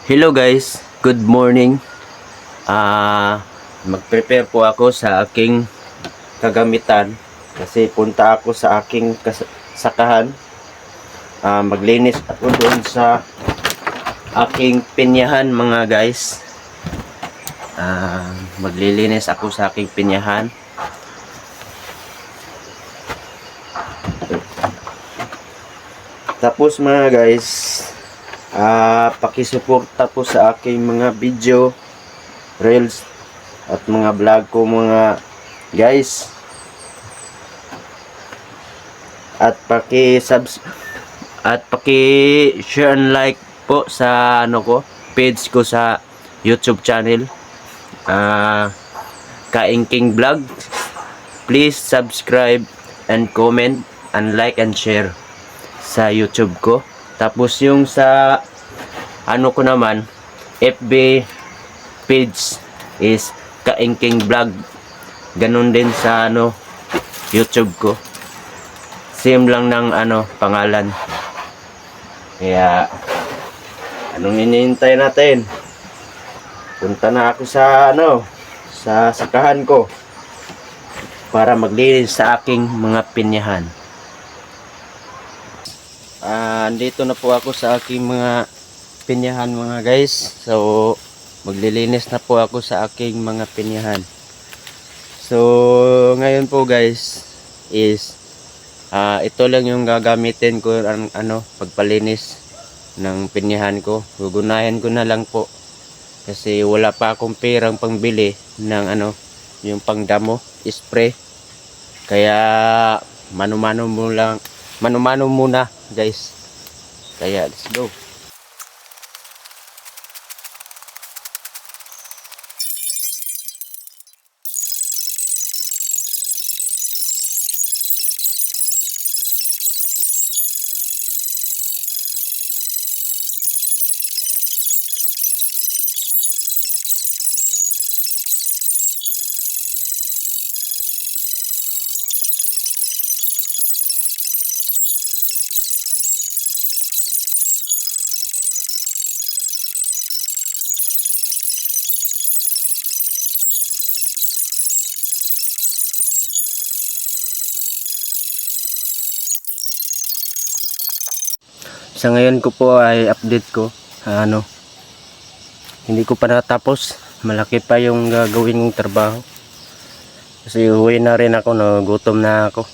Hello guys, good morning. Mag-prepare po ako sa aking kagamitan kasi punta ako sa aking sakahan. Maglinis ako doon sa aking pinyahan mga guys. Maglilinis ako sa aking pinyahan. Tapos mga guys, pakisuporta po sa aking mga video, reels at mga vlog ko mga guys. At paki-share and like po sa page ko sa YouTube channel. Kaingking Vlog. Please subscribe and comment and like and share sa YouTube ko. Tapos yung sa ko naman, FB page is Kaingking Vlog. Ganun din sa YouTube ko. Same lang ng pangalan. Kaya anong hinihintay natin? Punta na ako sa sa sakahan ko para maglinis sa aking mga pinyahan. Andito na po ako sa aking mga pinyahan mga guys. So maglilinis na po ako sa aking mga pinyahan. So ngayon po guys is ito lang yung gagamitin ko pagpalinis ng pinyahan ko. Gugunahin ko na lang po kasi wala pa akong perang pangbili ng yung pangdamo, spray. Kaya mano-mano muna guys. Kaya let's go. Sa ngayon ko po ay update ko hindi ko pa natapos, malaki pa yung gagawin kong trabaho kasi uwi na rin ako, gutom na ako,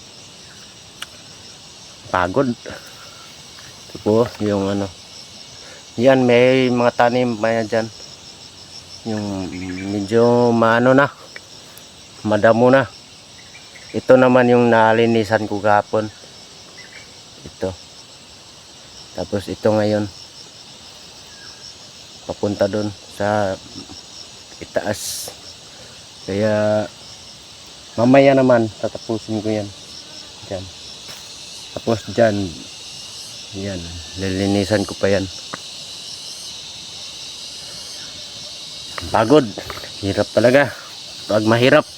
pagod. Ito po yung yan, may mga tanim pa dyan yung medyo madamo na. Ito naman yung nalinisan ko kahapon, ito. Tapos ito ngayon papunta doon sa itaas. Kaya mamaya naman tatapusin ko yan dyan. Tapos dyan yan, lilinisan ko pa yan. Pagod, hirap talaga pag mahirap.